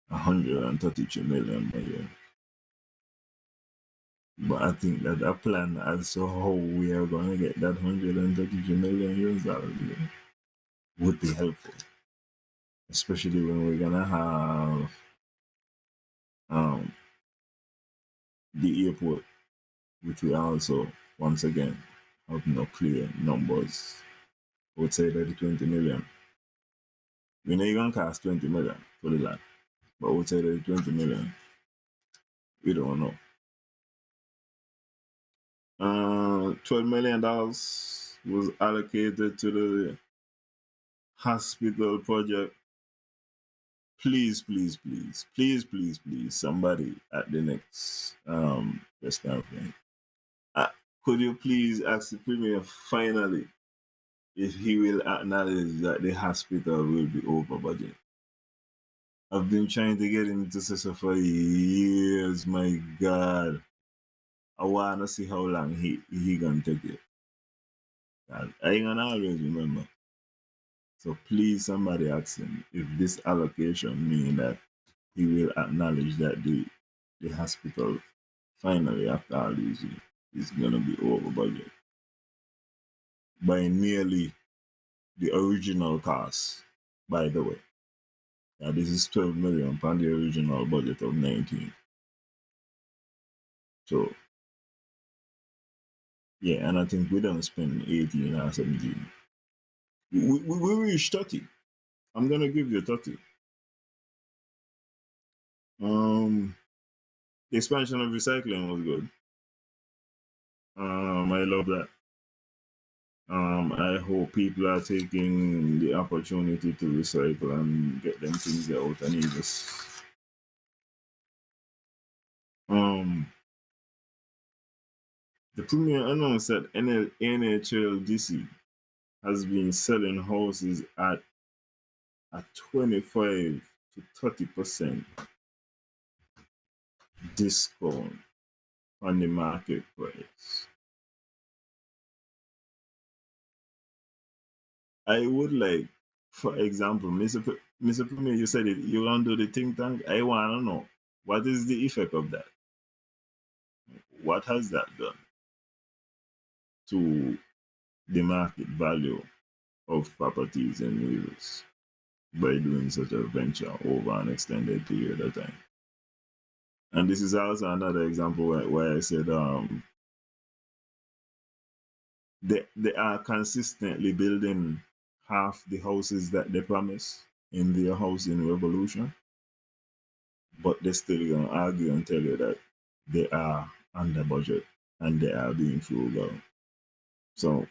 S2: 132 million a year. But I think that a plan as to how we are going to get that 132 million US dollars would be helpful, especially when we're going to have the airport, which we also, once again, have no clear numbers outside of the 20 million. We know you're gonna cost 20 million for the land, but outside of the 20 million, we don't know. $12 million was allocated to the hospital project. Please, please, please, please, please, please, somebody at the next press conference, uh, could you please ask the premier finally if he will acknowledge that the hospital will be over budget? I've been trying to get him to say so for years. My God, I wanna see how long he gonna take it. I ain't gonna always remember. So please, somebody ask him if this allocation mean that he will acknowledge that the hospital finally, after all these years, is gonna be over budget by nearly the original cost. By the way, now this is 12 million from the original budget of 19. So yeah, and I think we don't spend 18 or 17. We reached 30. I'm gonna give you 30. The expansion of recycling was good. I love that. I hope people are taking the opportunity to recycle and get them things out and use. The premier announced that NHLDC has been selling houses at a 25 to 30% discount on the market price. I would like, for example, Mr. Premier, you said it, you want to do the think tank. I want to know what is the effect of that? What has that done to the market value of properties in Wales by doing such a venture over an extended period of time? And this is also another example where I said they are consistently building half the houses that they promise in their housing revolution, but they're still going to argue and tell you that they are under budget and they are being frugal. So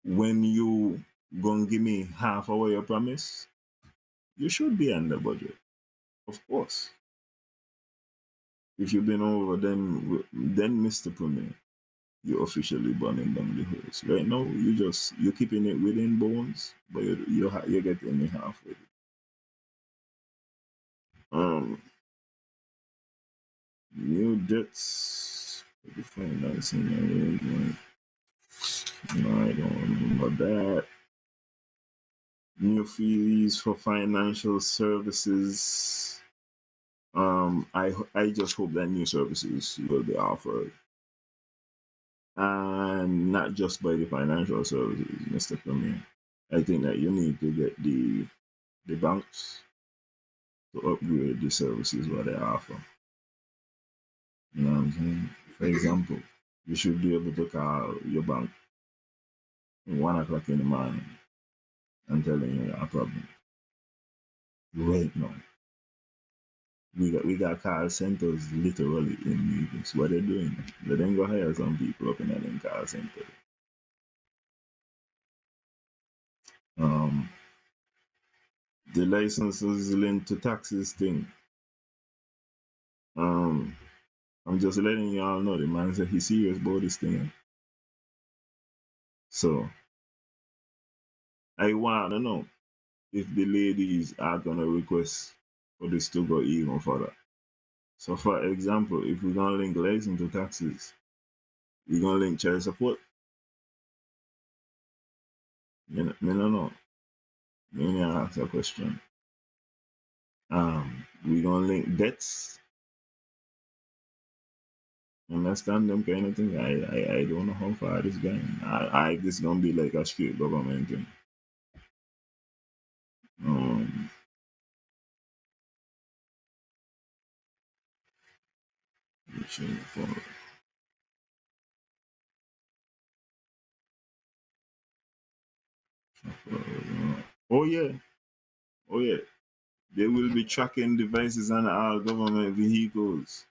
S2: when you gonna give me half of what you promise, you should be under budget, of course. If you've been over, then Mr. Premier, you're officially burning down the house. Right now, you're keeping it within bones, but you're getting me half with it. New debts for the financing arrangement. No, I don't remember that. New fees for financial services. I just hope that new services will be offered, and not just by the financial services, Mr. Premier. I think that you need to get the banks to upgrade the services what they offer. You know what I'm saying? For example, you should be able to call your bank at 1 o'clock in the morning and tell them you got a problem. Right now. We got call centers literally in meetings. What they're doing, they then go hire some people up in them call center. The licenses linked to taxes thing. I'm just letting y'all know the man said he's serious about this thing. So I want to know if the ladies are gonna request for this to go even further. So for example, if we're gonna link license to taxes, we're gonna link child support. Me no know. Me need to ask a question. We're gonna link debts. Understand them kind of thing. I don't know how far this going. This gonna be like a straight government thing. Um, Oh yeah, oh yeah. They will be tracking devices on all government vehicles.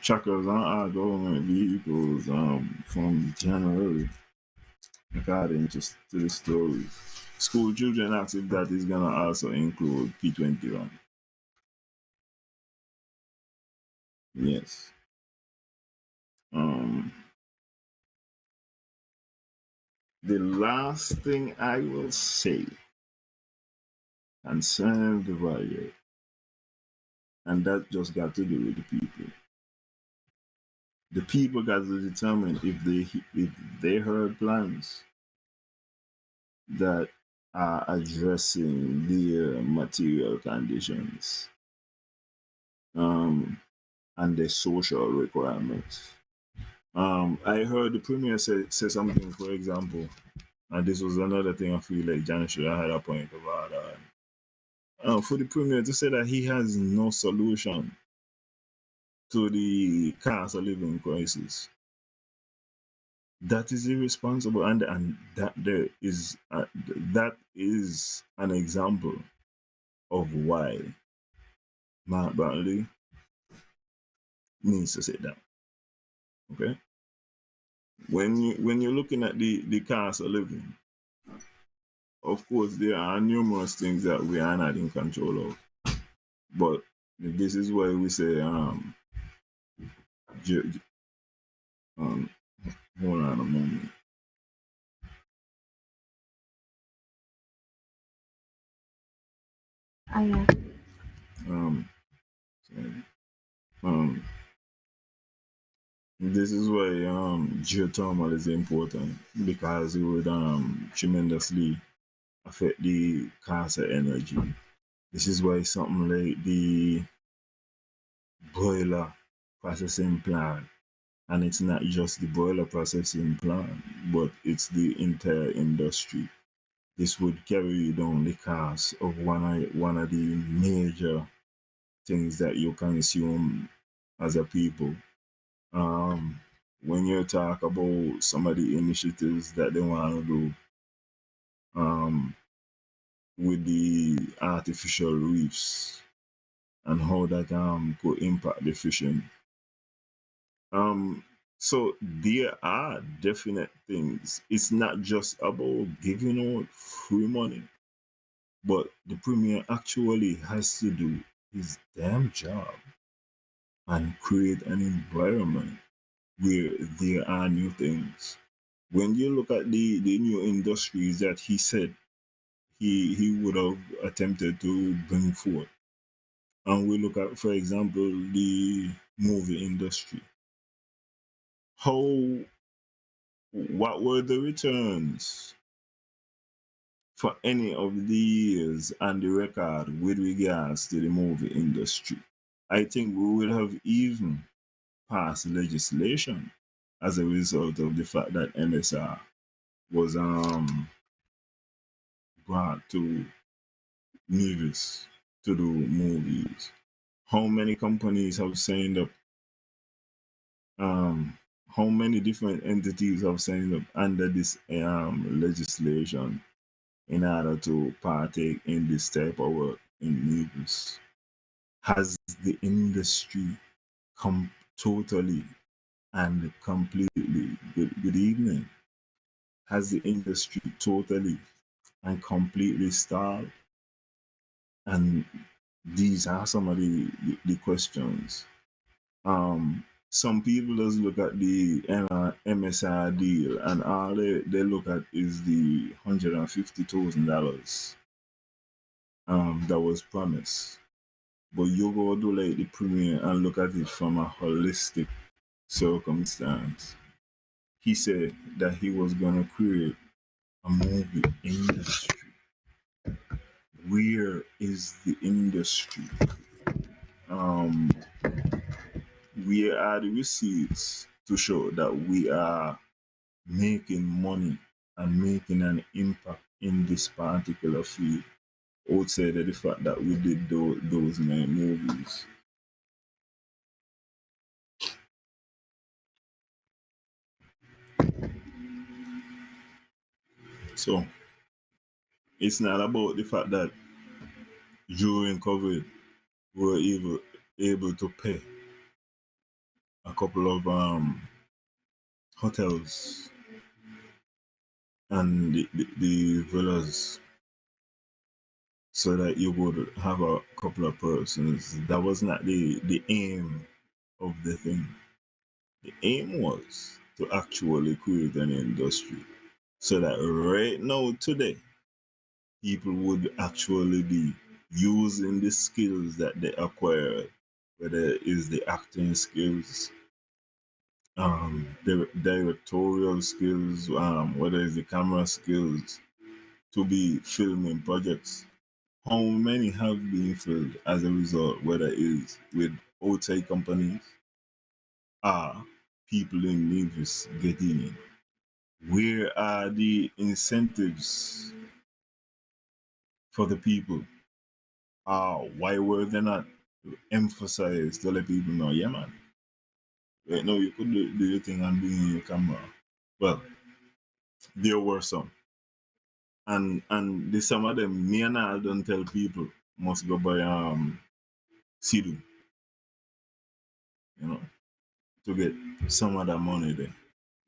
S2: Trackers on all government vehicles from January, according to the story. School children asked if that is going to also include P21. Yes. Um, the last thing I will say concerning the riot, and that just got to do with the people. The people got to determine if they heard plans that are addressing their material conditions um, and their social requirements. I heard the premier say something, for example, and this was another thing I feel like John should have had a point about. For the premier to say that he has no solution to the cost of living crisis, that is irresponsible, and that is an example of why Mark Bradley needs to sit down. Okay, when you're looking at the cost of living, of course there are numerous things that we are not in control of, but this is why we say um hold on a moment. Um, sorry. um, this is why geothermal is important, because it would tremendously affect the cost of energy. This is why something like the boiler processing plant, and it's not just the boiler processing plant, but it's the entire industry. This would carry down the cost of one of the major things that you consume as a people. Um, when you talk about some of the initiatives that they want to do um, with the artificial reefs and how that could impact the fishing. Um, so there are definite things. It's not just about giving out free money, but the premier actually has to do his damn job and create an environment where there are new things. When you look at the new industries that he said he would have attempted to bring forth, and we look at, for example, the movie industry, how what were the returns for any of the years and the record with regards to the movie industry? I think we would have even passed legislation as a result of the fact that NSR was brought to movies to do movies. How many companies have signed up? Um, how many different entities have signed up under this legislation in order to partake in this type of work in movies? Has the industry come totally and completely? Good evening. Has the industry totally and completely stalled? And these are some of the questions. Some people just look at the MSR deal, and all they look at is the $150,000 that was promised. But you go do like the premier and look at it from a holistic circumstance. He said that he was gonna create a movie industry. Where is the industry? Um, where are the receipts to show that we are making money and making an impact in this particular field, outside of the fact that we did those nine movies? So it's not about the fact that during COVID we were able to pay a couple of hotels and the villas so that you would have a couple of persons. That was not the aim of the thing. The aim was to actually create an industry so that right now, today, people would actually be using the skills that they acquired, whether it is the acting skills, the directorial skills, whether it's the camera skills, to be filming projects. How many have been filled as a result, whether it is with outside companies or people in Nevis getting in? Where are the incentives for the people? Why were they not emphasized to let people know, yeah, man, right now you could do your thing and bring in your camera? Well, there were some. And the some of them, me and I don't tell people must go by Sidu, you know, to get some of that money there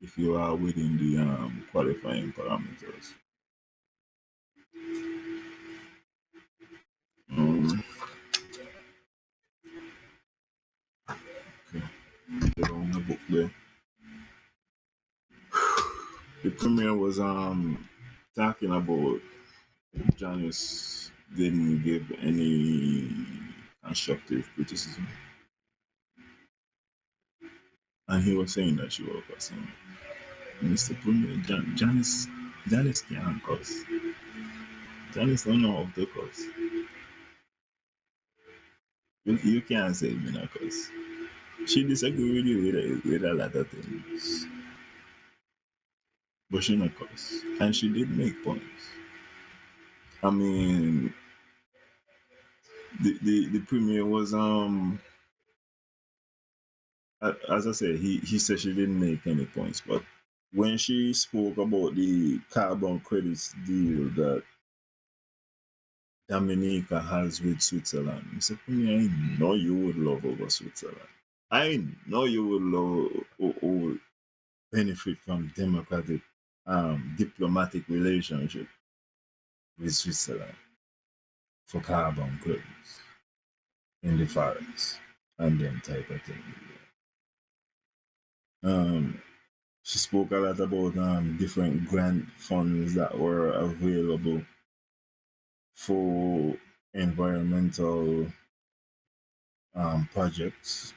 S2: if you are within the qualifying parameters. Um, okay, get on the book there. The premiere was talking about Janice didn't give any constructive criticism, and he was saying that she was cussing. Mr. Premier, Janice can't cuss. Janice don't know how to cuss. You can't say me not cuss. She disagree with you with a lot of things, but she not cuss, and she did make points. I mean, the premier was as I said, he said she didn't make any points, but when she spoke about the carbon credits deal that Dominica has with Switzerland, I said, I know you would love over Switzerland. I know you would love or benefit from democratic diplomatic relationship with Switzerland for carbon credits in the forest and them type of thing. Um, she spoke a lot about different grant funds that were available for environmental projects.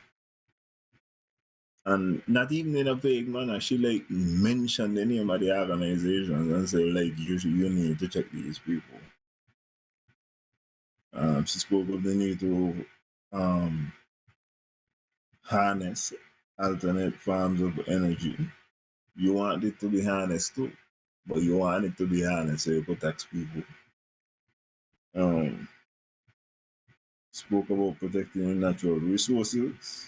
S2: And not even in a vague manner, she like mentioned the name of the organizations and said like you need to check these people. She spoke of the need to harness alternate forms of energy. You want it to be harnessed too, but you want it to be harnessed so you could tax people. Um, Spoke about protecting natural resources,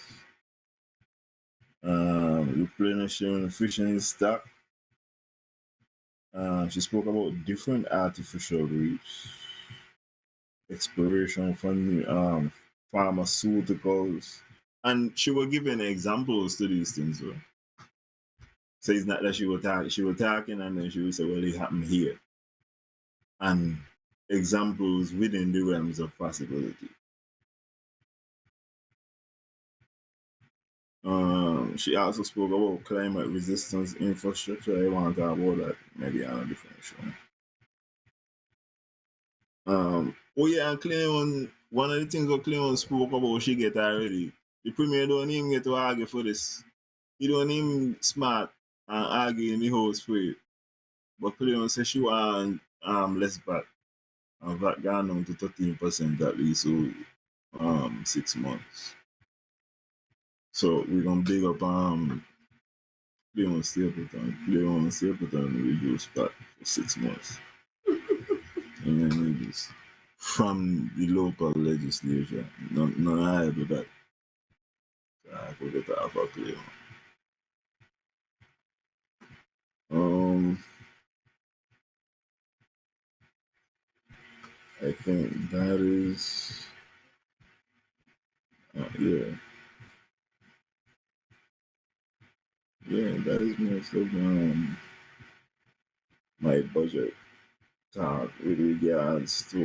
S2: replenishing fishing stock. She spoke about different artificial reefs, exploration from pharmaceuticals, and she was giving examples to these things. So it's not that she was talking and then she would say, well, it happened here. And examples within the realms of possibility. She also spoke about climate resistance infrastructure. I want to talk about that maybe on a different show. Oh yeah, and Cleon, one of the things that Cleon spoke about, she get already. The premier don't even get to argue for this. He don't even smart and argue in the house for it. But Cleon says she want less VAT. And VAT gone down to 13% at least, so 6 months. So we're gonna big up Cleon Stapleton. Cleon Stapleton reduced VAT for 6 months. And then this from the local legislature. None I do that. So I could get off a Cleon. Um I think that is, yeah, that is most of my budget talk with regards to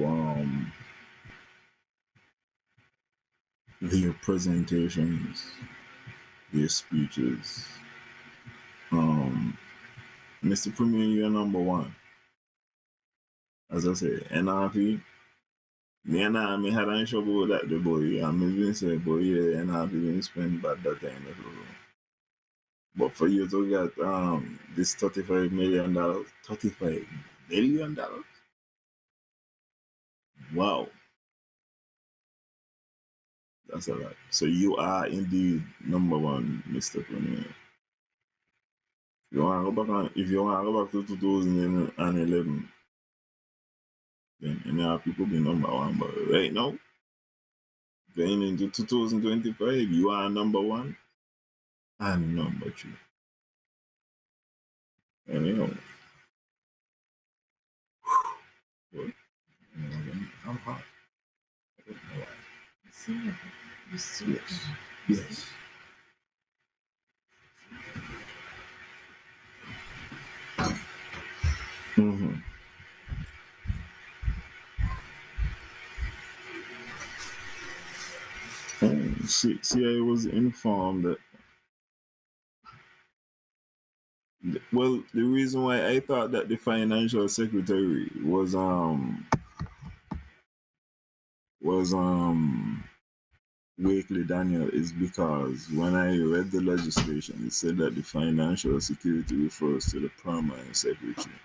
S2: their presentations, their speeches. Um, Mr. Premier, you're number one. As I say, NRP, me and I had an trouble with that the boy. I'm even say boy, yeah, NRP didn't spend bad that time. But for you to get this $35 million, $35 million, wow, that's a lot. So you are indeed number one, Mr. Premier. If you want to go back to 2011, then people be number one. But right now, going into 2025, you are number one and number two. Anyhow, but, I'm hot. I don't know why. Yes. Yes. Mm-hmm. See, I was informed that. Well, the reason why I thought that the financial secretary was Wakely Daniel is because when I read the legislation, it said that the financial security refers to the permanent secretary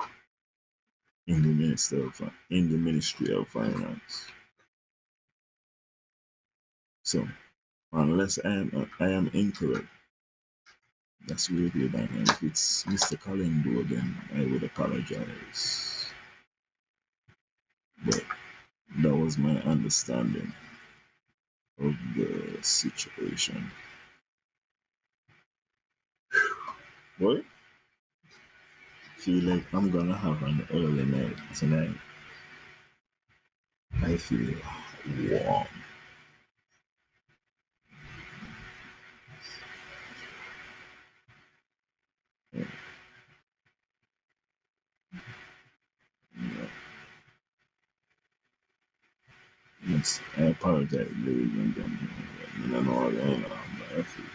S2: in the Ministry of Finance. So, unless I am incorrect, that's Wakely Daniel. If it's Mr. Calendar, then I would apologize. But that was my understanding of the situation. Boy, feel like I'm gonna have an early night tonight. I feel warm. Yeah. Yes, I apologize, ladies and gentlemen. I don't know what going on, but I feel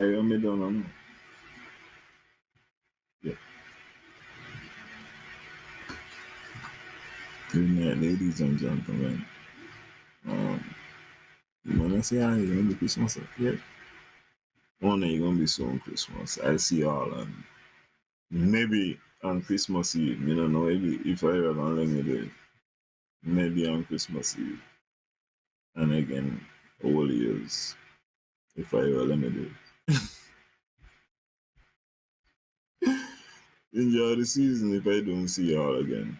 S2: Aya, me don't know. Yeah. Good night, ladies and gentlemen. When I say you're gonna be Christmas, yeah. One day you're gonna be soon Christmas. I'll see y'all and maybe on Christmas Eve. You don't know, maybe if I ever gonna let me do it. Maybe on Christmas Eve. And again, all years. If I ever let me do it. Enjoy the season if I don't see y'all again.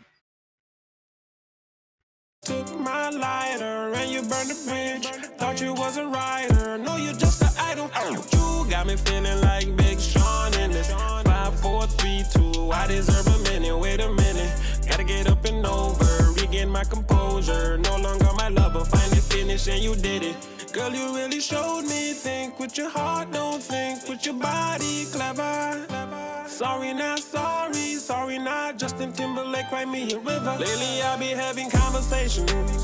S1: Took my lighter and you burned the bridge. Thought you was a writer. No, you're just an idol. You got me feeling like Big Sean in this. 5, 4, 3, 2. I deserve a minute. Wait a minute. Gotta get up and over. Regain my composure. No longer my lover. Finally finished and you did it. Girl, you really showed me. Think with your heart, don't think with your body. Clever. Sorry, not sorry. Sorry, not Justin Timberlake, write me a river. Lately, I be having conversations